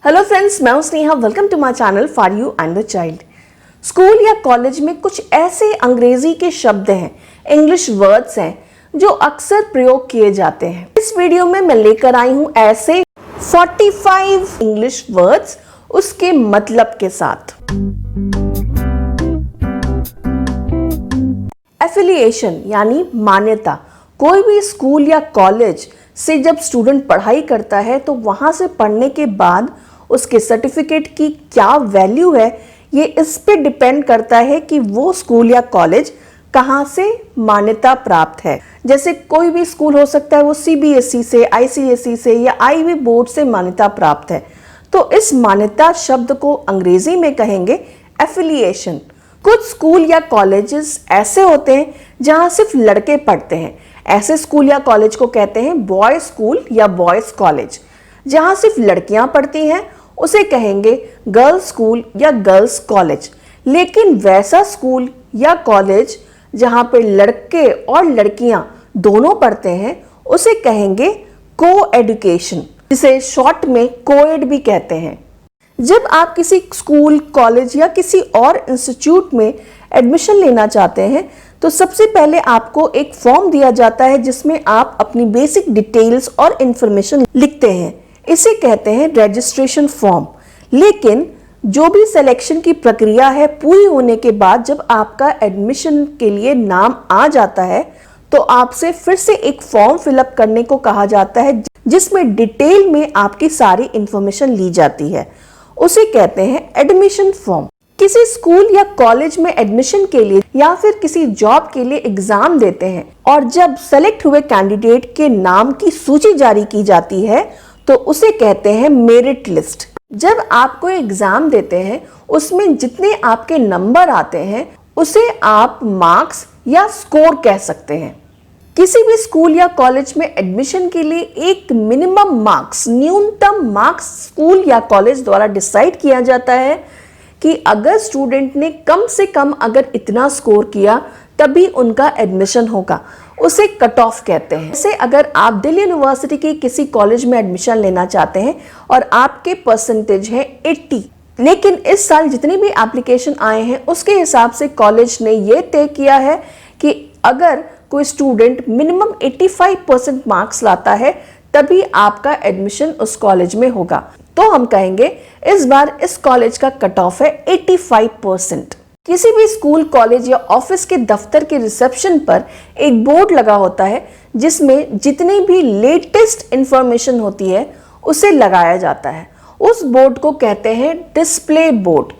Hello friends, मैं हूं Sneha. Welcome to my channel for you and the child. School या college में कुछ ऐसे अंग्रेजी के शब्द हैं, इंग्लिश वर्ड्स हैं जो अक्सर प्रयोग किए जाते हैं। इस वीडियो में मैं लेकर आई हूं ऐसे 45 इंग्लिश वर्ड्स उसके मतलब के साथ। एफिलिएशन यानी मान्यता। कोई भी स्कूल या कॉलेज से जब स्टूडेंट पढ़ाई करता है तो वहां से पढ़ने के बाद उसके सर्टिफिकेट की क्या वैल्यू है, ये इस पे डिपेंड करता है कि वो स्कूल या कॉलेज कहाँ से मान्यता प्राप्त है। जैसे कोई भी स्कूल हो सकता है वो सीबीएसई से, आईसीएसई से या आईबी बोर्ड से मान्यता प्राप्त है, तो इस मान्यता शब्द को अंग्रेजी में कहेंगे एफिलिएशन। कुछ स्कूल या कॉलेजेस ऐसे होते हैं जहां सिर्फ लड़के पढ़ते हैं, ऐसे स्कूल या कॉलेज को कहते हैं बॉयज स्कूल या बॉयज कॉलेज। जहां सिर्फ लड़कियां पढ़ती हैं उसे कहेंगे गर्ल्स स्कूल या गर्ल्स कॉलेज। लेकिन वैसा स्कूल या कॉलेज जहां पे लड़के और लड़कियां दोनों पढ़ते हैं उसे कहेंगे को एजुकेशन, जिसे शॉर्ट में कोएड भी कहते हैं। जब आप किसी स्कूल, कॉलेज या किसी और इंस्टीट्यूट में एडमिशन लेना चाहते हैं तो सबसे पहले आपको एक फॉर्म दिया जाता है जिसमें आप अपनी बेसिक डिटेल्स और इंफॉर्मेशन लिखते हैं। इसे कहते हैं रजिस्ट्रेशन फॉर्म। लेकिन जो भी सिलेक्शन की प्रक्रिया है पूरी होने के बाद जब आपका एडमिशन के लिए नाम आ जाता है तो आपसे फिर से एक फॉर्म फिलअप करने को कहा जाता है जिसमें डिटेल में आपकी सारी इंफॉर्मेशन ली जाती है। उसे कहते हैं एडमिशन फॉर्म। किसी स्कूल या कॉलेज में एडमिशन के लिए या फिर किसी जॉब के लिए एग्जाम देते हैं और जब सेलेक्ट हुए कैंडिडेट के नाम की सूची जारी की जाती है तो उसे कहते हैं मेरिट लिस्ट। जब आप कोई एग्जाम देते हैं उसमें जितने आपके नंबर आते हैं उसे आप मार्क्स या स्कोर कह सकते हैं। किसी भी स्कूल या कॉलेज में एडमिशन के लिए एक मिनिमम मार्क्स, न्यूनतम मार्क्स स्कूल या कॉलेज द्वारा डिसाइड किया जाता है कि अगर स्टूडेंट ने कम से कम अगर इतना स्कोर किया तभी उनका एडमिशन होगा, उसे कट ऑफ कहते हैं। जैसे अगर आप दिल्ली यूनिवर्सिटी की किसी कॉलेज में एडमिशन लेना चाहते हैं और आपके परसेंटेज है 80, लेकिन इस साल जितनी भी एप्लीकेशन आए हैं उसके हिसाब से कॉलेज ने यह तय किया है कि अगर कोई स्टूडेंट मिनिमम 85% मार्क्स लाता है तभी आपका एडमिशन उस कॉलेज में होगा, तो हम कहेंगे इस बार इस कॉलेज का कट ऑफ है 85%। किसी भी स्कूल, कॉलेज या ऑफिस के दफ्तर के रिसेप्शन पर एक बोर्ड लगा होता है जिसमें जितनी भी लेटेस्ट इंफॉर्मेशन होती है उसे लगाया जाता है। उस बोर्ड को कहते हैं डिस्प्ले बोर्ड।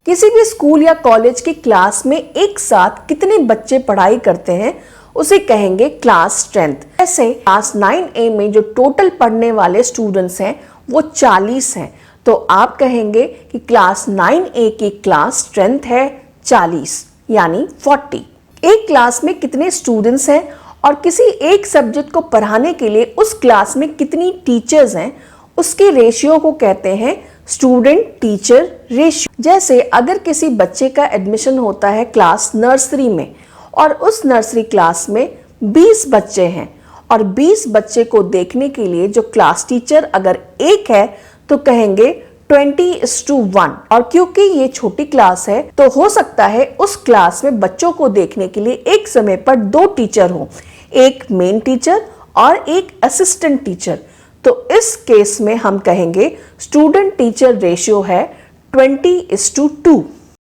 किसी भी स्कूल या कॉलेज की क्लास में एक साथ कितने बच्चे पढ़ाई करते हैं उसे कहेंगे क्लास स्ट्रेंथ। ऐसे क्लास 9A में जो टोटल पढ़ने वाले स्टूडेंट्स हैं वो 40 हैं, तो आप कहेंगे कि क्लास 9A की क्लास स्ट्रेंथ है 40 यानी 40। एक क्लास में कितने स्टूडेंट्स हैं और किसी एक सब्जेक्ट को पढ़ाने के लिए उस क्लास में कितनी टीचर्स हैं उसके रेशियो को कहते हैं स्टूडेंट टीचर रेशियो। जैसे अगर किसी बच्चे का एडमिशन होता है क्लास नर्सरी में और उस नर्सरी क्लास में 20 बच्चे हैं और 20 बच्चे को देखने के लिए जो क्लास टीचर अगर एक है तो कहेंगे 20:1। और क्योंकि ये छोटी क्लास है तो हो सकता है उस क्लास में बच्चों को देखने के लिए एक समय पर 2 टीचर हो, एक मेन टीचर और एक असिस्टेंट टीचर। तो इस केस में हम कहेंगे स्टूडेंट टीचर रेशियो है 20:2।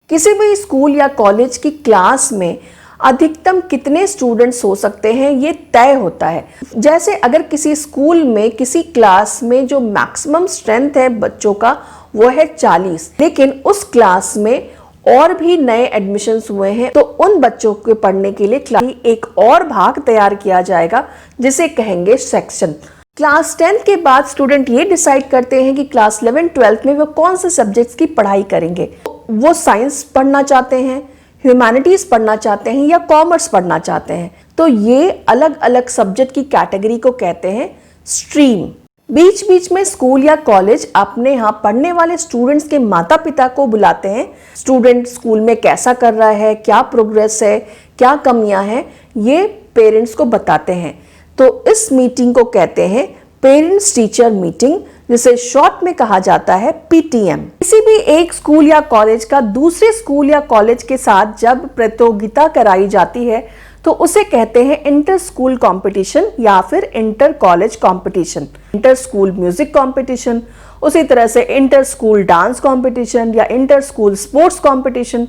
किसी भी स्कूल या कॉलेज की क्लास में अधिकतम कितने स्टूडेंट्स हो सकते हैं ये तय होता है। जैसे अगर किसी स्कूल में किसी क्लास में जो मैक्सिमम स्ट्रेंथ है बच्चों का वो है 40, लेकिन उस क्लास में और भी नए एडमिशन्स हुए हैं तो उन बच्चों के पढ़ने के लिए क्लास एक और भाग तैयार किया जाएगा जिसे कहेंगे सेक्शन। क्लास 10 के बाद स्टूडेंट ये डिसाइड करते हैं कि क्लास 11, 12 में वो कौन से सब्जेक्ट्स की पढ़ाई करेंगे। वो साइंस पढ़ना चाहते हैं, ह्यूमैनिटीज पढ़ना चाहते हैं या कॉमर्स पढ़ना चाहते हैं, तो ये अलग अलग सब्जेक्ट की कैटेगरी को कहते हैं स्ट्रीम। बीच बीच में स्कूल या कॉलेज अपने यहाँ पढ़ने वाले स्टूडेंट्स के माता पिता को बुलाते हैं। स्टूडेंट स्कूल में कैसा कर रहा है, क्या प्रोग्रेस है, क्या कमियां हैं, ये पेरेंट्स को बताते हैं। तो इस मीटिंग को कहते हैं पेरेंट्स टीचर मीटिंग, जिसे शॉर्ट में कहा जाता है पीटीएम। किसी भी एक स्कूल या कॉलेज का दूसरे स्कूल या कॉलेज के साथ जब प्रतियोगिता कराई जाती है तो उसे कहते हैं इंटर स्कूल कंपटीशन या फिर inter college competition. Inter school music competition, उसी तरह से इंटर स्कूल डांस कंपटीशन या इंटर स्कूल स्पोर्ट्स कंपटीशन,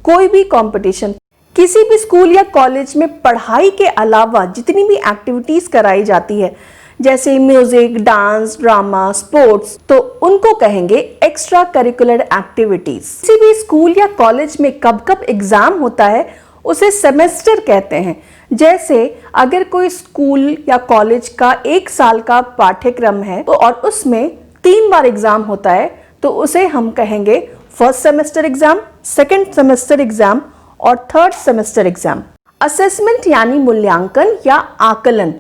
कोई भी कंपटीशन। किसी भी स्कूल या कॉलेज में पढ़ाई के अलावा जितनी भी एक्टिविटीज कराई जाती है जैसे म्यूजिक, डांस, ड्रामा, स्पोर्ट्स, तो उनको कहेंगे एक्स्ट्रा करिकुलर एक्टिविटीज। किसी भी स्कूल या कॉलेज में कब कब एग्जाम होता है उसे सेमेस्टर कहते हैं। जैसे अगर कोई स्कूल या कॉलेज का 1 साल का पाठ्यक्रम है तो और उसमें 3 बार एग्जाम होता है तो उसे हम कहेंगे first semester exam, second semester exam और थर्ड सेमेस्टर एग्जाम। असेसमेंट यानी मूल्यांकन या आकलन।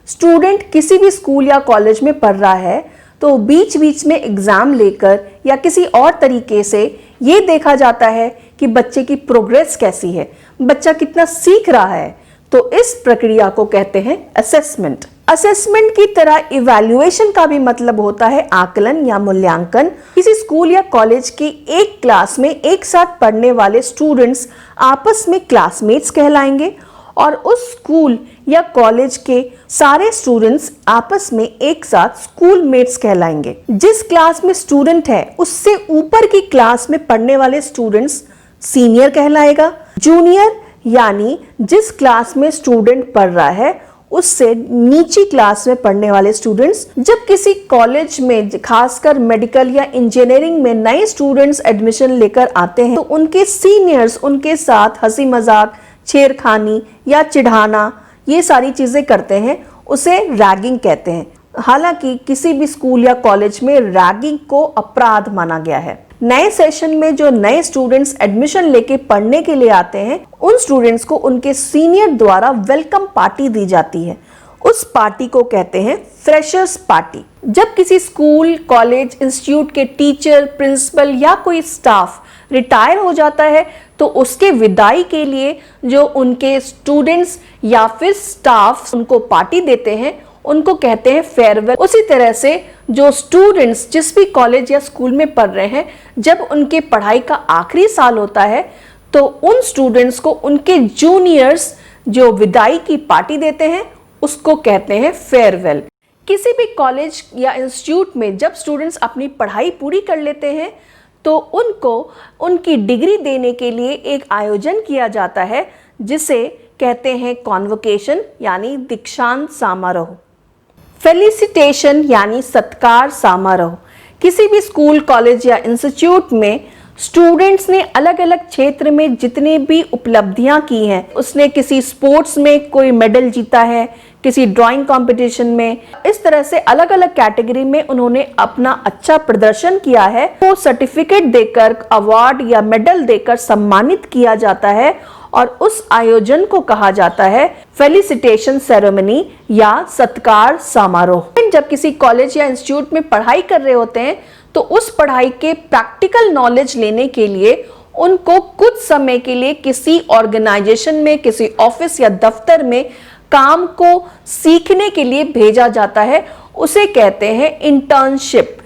स्टूडेंट किसी भी स्कूल या कॉलेज में पढ़ रहा है तो बीच बीच में एग्जाम लेकर या किसी और तरीके से ये देखा जाता है कि बच्चे की प्रोग्रेस कैसी है, बच्चा कितना सीख रहा है, तो इस प्रक्रिया को कहते हैं असेसमेंट। असेसमेंट की तरह इवैल्यूएशन का भी मतलब होता है आकलन या मूल्यांकन। किसी स्कूल या कॉलेज की एक क्लास में एक साथ पढ़ने वाले स्टूडेंट्स आपस में क्लासमेट्स कहलाएंगे और उस स्कूल या कॉलेज के सारे स्टूडेंट्स आपस में एक साथ स्कूल मेट्स कहलाएंगे। जिस क्लास में स्टूडेंट है उससे ऊपर की क्लास में पढ़ने वाले स्टूडेंट्स सीनियर कहलाएगा। जूनियर यानी जिस क्लास में स्टूडेंट पढ़ रहा है उससे नीची क्लास में पढ़ने वाले स्टूडेंट्स। जब किसी कॉलेज में खासकर मेडिकल या इंजीनियरिंग में नए स्टूडेंट्स एडमिशन लेकर आते हैं तो उनके सीनियर्स उनके साथ हंसी मजाक, छेड़खानी या चिढ़ाना, ये सारी चीजें करते हैं, उसे रैगिंग कहते हैं। हालांकि किसी भी स्कूल या कॉलेज में रैगिंग को अपराध माना गया है। नए सेशन में जो नए स्टूडेंट्स एडमिशन लेके पढ़ने के लिए आते हैं उन स्टूडेंट्स को उनके सीनियर द्वारा वेलकम पार्टी दी जाती है। उस पार्टी को कहते हैं फ्रेशर्स पार्टी। जब किसी स्कूल, कॉलेज, इंस्टीट्यूट के टीचर, प्रिंसिपल या कोई स्टाफ रिटायर हो जाता है तो उसके विदाई के लिए जो उनके स्टूडेंट्स या फिर स्टाफ उनको पार्टी देते हैं उनको कहते हैं फेयरवेल। उसी तरह से जो स्टूडेंट्स जिस भी कॉलेज या स्कूल में पढ़ रहे हैं जब उनके पढ़ाई का आखिरी साल होता है तो उन स्टूडेंट्स को उनके जूनियर्स जो विदाई की पार्टी देते हैं उसको कहते हैं फेयरवेल। किसी भी कॉलेज या इंस्टीट्यूट में जब स्टूडेंट्स अपनी पढ़ाई पूरी कर लेते हैं तो उनको उनकी डिग्री देने के लिए एक आयोजन किया जाता है जिसे कहते हैं कॉन्वोकेशन यानी दीक्षांत समारोह। फेलिसिटेशन यानी सत्कार समारोह। किसी भी स्कूल, कॉलेज या इंस्टीट्यूट में स्टूडेंट्स ने अलग अलग क्षेत्र में जितने भी उपलब्धियां की हैं, उसने किसी स्पोर्ट्स में कोई मेडल जीता है, किसी ड्राइंग कंपटीशन में, इस तरह से अलग अलग कैटेगरी में उन्होंने अपना अच्छा प्रदर्शन किया है, तो सर्टिफिकेट देकर, अवार्ड या मेडल देकर सम्मानित किया जाता है और उस आयोजन को कहा जाता है फेलिसिटेशन सेरेमनी या सत्कार समारोह। जब किसी कॉलेज या इंस्टीट्यूट में पढ़ाई कर रहे होते हैं तो उस पढ़ाई के प्रैक्टिकल नॉलेज लेने के लिए उनको कुछ समय के लिए किसी ऑर्गेनाइजेशन में, किसी ऑफिस या दफ्तर में काम को सीखने के लिए भेजा जाता है, उसे कहते हैं इंटर्नशिप।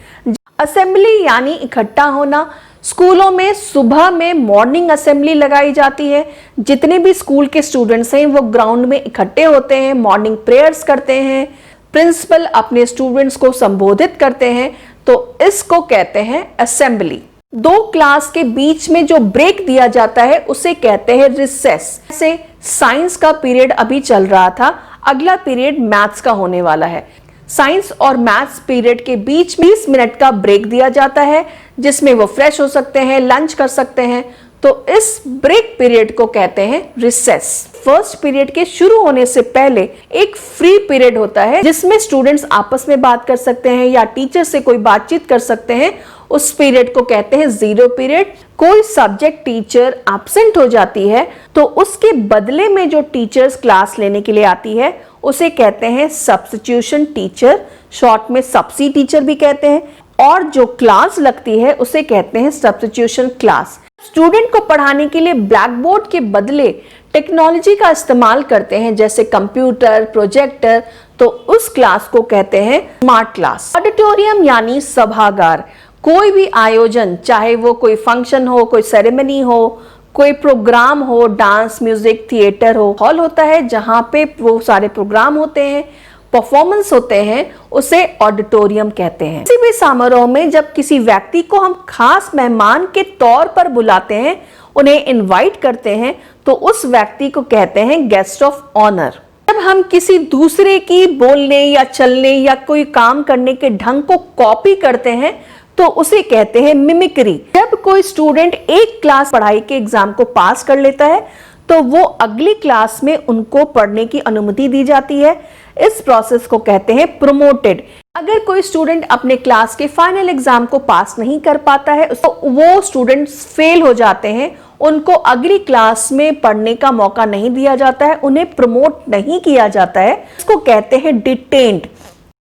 असेंबली यानी इकट्ठा होना। स्कूलों में सुबह में मॉर्निंग असेंबली लगाई जाती है। जितने भी स्कूल के स्टूडेंट्स हैं वो ग्राउंड में इकट्ठे होते हैं, मॉर्निंग प्रेयर्स करते हैं, प्रिंसिपल अपने स्टूडेंट्स को संबोधित करते हैं, तो इसको कहते हैं असेंबली। 2 क्लास के बीच में जो ब्रेक दिया जाता है उसे कहते हैं रिसेस। जैसे साइंस का पीरियड अभी चल रहा था, अगला पीरियड मैथ्स का होने वाला है। साइंस और मैथ्स पीरियड के बीच 20 मिनट का ब्रेक दिया जाता है जिसमें वो फ्रेश हो सकते हैं, लंच कर सकते हैं, तो इस ब्रेक पीरियड को कहते हैं रिसेस। फर्स्ट पीरियड के शुरू होने से पहले एक फ्री पीरियड होता है जिसमें स्टूडेंट्स आपस में बात कर सकते हैं या टीचर से कोई बातचीत कर सकते हैं, उस पीरियड को कहते हैं जीरो पीरियड। कोई सब्जेक्ट टीचर एब्सेंट हो जाती है तो उसके बदले में जो टीचर्स क्लास लेने के लिए आती है उसे कहते हैं सब्स्टिट्यूशन टीचर, शॉर्ट में सब्सी टीचर भी कहते हैं, और जो क्लास लगती है उसे कहते हैं सब्स्टिट्यूशन क्लास। स्टूडेंट को पढ़ाने के लिए ब्लैक बोर्ड के बदले टेक्नोलॉजी का इस्तेमाल करते हैं जैसे कंप्यूटर, प्रोजेक्टर, तो उस क्लास को कहते हैं स्मार्ट क्लास। ऑडिटोरियम यानी सभागार। कोई भी आयोजन, चाहे वो कोई फंक्शन हो, कोई सेरेमनी हो, कोई प्रोग्राम हो, डांस, म्यूजिक, थिएटर हो, हॉल होता है जहां पे वो सारे प्रोग्राम होते हैं, परफॉर्मेंस होते हैं, उसे ऑडिटोरियम कहते हैं। किसी भी समारोह में जब किसी व्यक्ति को हम खास मेहमान के तौर पर बुलाते हैं, उन्हें इनवाइट करते हैं, तो उस व्यक्ति को कहते हैं गेस्ट ऑफ ऑनर। जब हम किसी दूसरे की बोलने या चलने या कोई काम करने के ढंग को कॉपी करते हैं तो उसे कहते हैं मिमिक्री। जब कोई स्टूडेंट एक क्लास पढ़ाई के एग्जाम को पास कर लेता है तो वो अगली क्लास में उनको पढ़ने की अनुमति दी जाती है। इस प्रोसेस को कहते हैं प्रोमोटेड। अगर कोई स्टूडेंट अपने क्लास के फाइनल एग्जाम को पास नहीं कर पाता है तो वो स्टूडेंट्स फेल हो जाते हैं, उनको अगली क्लास में पढ़ने का मौका नहीं दिया जाता है, उन्हें प्रमोट नहीं किया जाता है। इसको कहते हैं डिटेन्ड।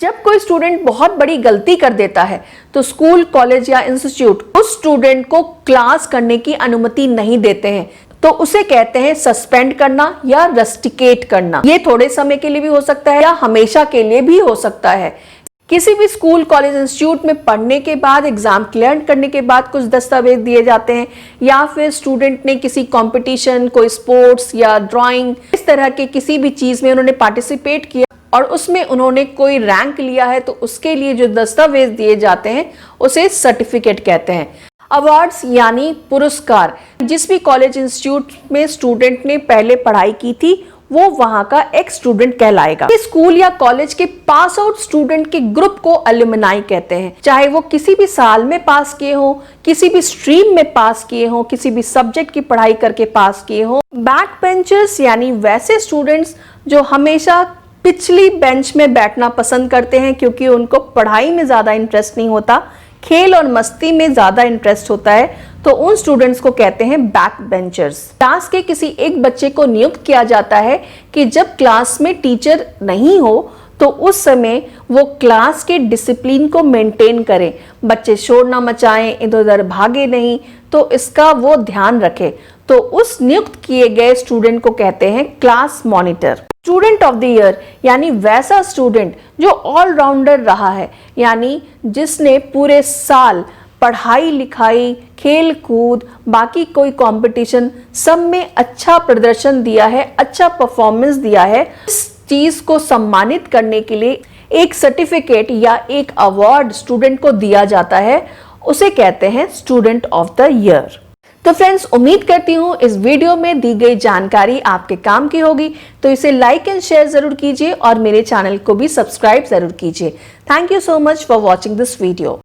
जब कोई स्टूडेंट बहुत बड़ी गलती कर देता है तो स्कूल, कॉलेज या इंस्टीट्यूट उस स्टूडेंट को क्लास करने की अनुमति नहीं देते हैं, तो उसे कहते हैं सस्पेंड करना या रस्टिकेट करना। ये थोड़े समय के लिए भी हो सकता है या हमेशा के लिए भी हो सकता है। किसी भी स्कूल, कॉलेज, इंस्टीट्यूट में पढ़ने के बाद, एग्जाम क्लियर करने के बाद कुछ दस्तावेज दिए जाते हैं, या फिर स्टूडेंट ने किसी कंपटीशन, कोई स्पोर्ट्स या ड्राइंग, इस तरह के किसी भी चीज में उन्होंने पार्टिसिपेट किया और उसमें उन्होंने कोई रैंक लिया है, तो उसके लिए जो दस्तावेज दिए जाते हैं उसे सर्टिफिकेट कहते हैं। अवार्ड्स यानी पुरस्कार। जिस भी कॉलेज, इंस्टीट्यूट में स्टूडेंट ने पहले पढ़ाई की थी वो वहां का एक स्टूडेंट कहलाएगा। स्कूल या कॉलेज के पास आउट स्टूडेंट के ग्रुप को अलुमनाई कहते हैं, चाहे वो किसी भी साल में पास किए हो, किसी भी स्ट्रीम में पास किए हो, किसी भी सब्जेक्ट की पढ़ाई करके पास किए हो। बैक बेंचर्स यानी वैसे स्टूडेंट्स जो हमेशा पिछली बेंच में बैठना पसंद करते हैं क्योंकि उनको पढ़ाई में ज्यादा इंटरेस्ट नहीं होता, खेल और मस्ती में ज्यादा इंटरेस्ट होता है, तो उन स्टूडेंट्स को कहते हैं बैक बेंचर्स। क्लास के किसी एक बच्चे को नियुक्त किया जाता है कि जब क्लास में टीचर नहीं हो तो उस समय वो क्लास के डिसिप्लिन को मेंटेन करें, बच्चे शोर ना मचाएं, इधर उधर भागे नहीं, तो इसका वो ध्यान रखे। तो उस नियुक्त किए गए स्टूडेंट को कहते हैं class monitor. Student of the year यानी वैसा स्टूडेंट जो ऑलराउंडर रहा है, यानी जिसने पूरे साल पढ़ाई लिखाई, खेल कूद, बाकी कोई कंपटीशन सब में अच्छा प्रदर्शन दिया है, अच्छा परफॉर्मेंस दिया है। इस चीज को सम्मानित करने के लिए एक सर्टिफिकेट या एक अवार्ड स्टूडेंट को दिया जाता है, उसे कहते हैं स्टूडेंट ऑफ द ईयर। तो फ्रेंड्स, उम्मीद करती हूँ इस वीडियो में दी गई जानकारी आपके काम की होगी, तो इसे लाइक एंड शेयर जरूर कीजिए और मेरे चैनल को भी सब्सक्राइब जरूर कीजिए। Thank you so much for watching this video.